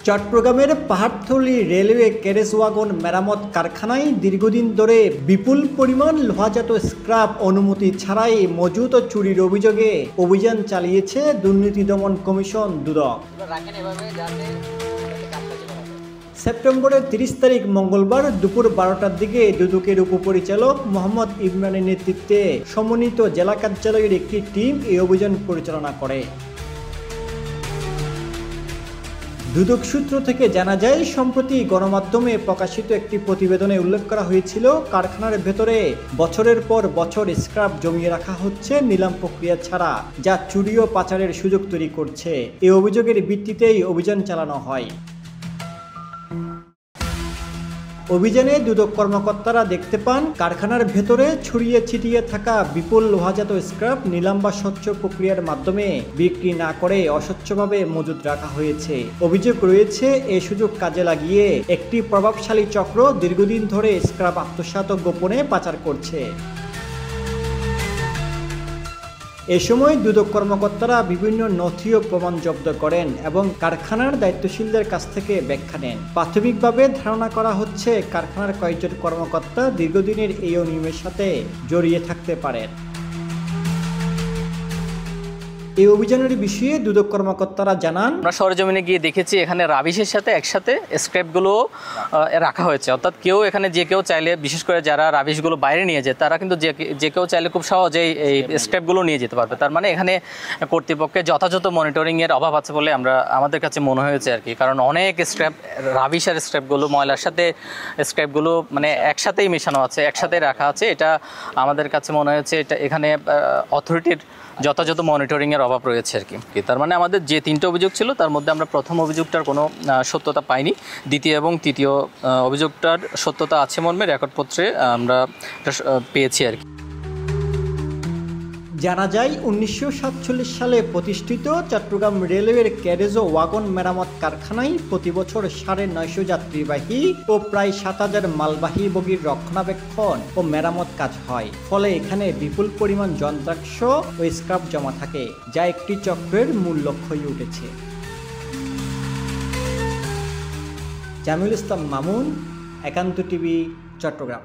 চট্টগ্রামের Pahartali railway carriage wagon মেরামত কারখানায় দীর্ঘদিন ধরে বিপুল পরিমাণ লোহাজাত স্ক্র্যাপ অনুমতি ছাড়াই মজুত ও চুরির অভিযোগে অভিযান চালিয়েছে দুর্নীতি দমন কমিশন দুদক। সেপ্টেম্বরের 30 তারিখ মঙ্গলবার দুপুর 12টার দিকে দুদকের উপপরিচালক মোহাম্মদ ইমরানের নেতৃত্বে সমন্বিত জেলা কার্যালয়ের একটি টিম এই অভিযান পরিচালনা করে। দুদক সূত্র থেকে জানা যায়, সম্প্রতি গণমাধ্যমে প্রকাশিত একটি প্রতিবেদনে উল্লেখ করা হয়েছিল, কারখানার ভেতরে বছরের পর বছর স্ক্র্যাপ জমিয়ে রাখা হচ্ছে নিলাম প্রক্রিয়া ছাড়া, যা চুরি ও পাচারের সুযোগ তৈরি করছে। এই অভিযোগের ভিত্তিতেই অভিযান চালানো হয়। অভিযানে দুদক কর্মকর্তারা দেখতে পান, কারখানার ভেতরে ছড়িয়ে ছিটিয়ে থাকা বিপুল লোহাজাত স্ক্র্যাপ নিলাম বা স্বচ্ছ প্রক্রিয়ার মাধ্যমে বিক্রি না করে অস্বচ্ছভাবে মজুত রাখা হয়েছে। অভিযোগ রয়েছে, এই সুযোগ কাজে লাগিয়ে একটি প্রভাবশালী চক্র দীর্ঘদিন ধরে স্ক্র্যাপ আত্মসাৎ ও গোপনে পাচার করছে। এ সময় দুদক কর্মকর্তারা বিভিন্ন নথি ও প্রমাণ জব্দ করেন এবং কারখানার দায়িত্বশীলদের কাছ থেকে ব্যাখ্যা নেন। প্রাথমিকভাবে ধারণা করা হচ্ছে, কারখানার কয়েকজন কর্মকর্তা দীর্ঘদিনের এই অনিয়মের সাথে জড়িয়ে থাকতে পারেন। এই অভিযানের বিষয়ে দুদক কর্মকর্তারা জানান, আমরা সরেজমিনে গিয়ে দেখেছি এখানে রাবিশের সাথে একসাথে স্ক্র্যাপগুলো রাখা হয়েছে। অর্থাৎ কেউ এখানে যে কেউ চাইলে, বিশেষ করে যারা রাবিশগুলো বাইরে নিয়ে যায়, তারা কিন্তু যে কেউ চাইলে খুব সহজেই এই স্ক্র্যাপগুলো নিয়ে যেতে পারবে। তার মানে এখানে কর্তৃপক্ষের যথাযথ মনিটরিংয়ের অভাব আছে বলে আমাদের কাছে মনে হয়েছে আর কি। কারণ অনেক স্ক্র্যাপ, রাবিশের স্ক্র্যাপগুলো ময়লার সাথে স্ক্র্যাপগুলো মানে একসাথেই মেশানো আছে, একসাথেই রাখা আছে। এটা আমাদের কাছে মনে হয়েছে এটা এখানে অথরিটির যথাযথ মনিটরিংয়ের অভাব রয়েছে আর কি। তার মানে আমাদের যে 3টে অভিযোগ ছিল, তার মধ্যে আমরা প্রথম অভিযোগটার কোনো সত্যতা পাইনি। দ্বিতীয় এবং তৃতীয় অভিযোগটার সত্যতা আছে মর্মে রেকর্ডপত্রে আমরা পেয়েছি আর কি। জানা যায়, 1947 সালে প্রতিষ্ঠিত চট্টগ্রাম রেলওয়ের ক্যারেজ ও ওয়াগন মেরামত কারখানায় প্রতি বছর 950 যাত্রীবাহী ও প্রায় 7000 মালবাহী বগির রক্ষণাবেক্ষণ ও মেরামত কাজ হয়। ফলে এখানে বিপুল পরিমাণ যন্ত্রাংশ ও স্ক্র্যাপ জমা থাকে, যা একটি চক্রের মূল লক্ষ্য হয়ে উঠেছে। জামিউল ইসলাম মামুন, একান্ত টিভি, চট্টগ্রাম।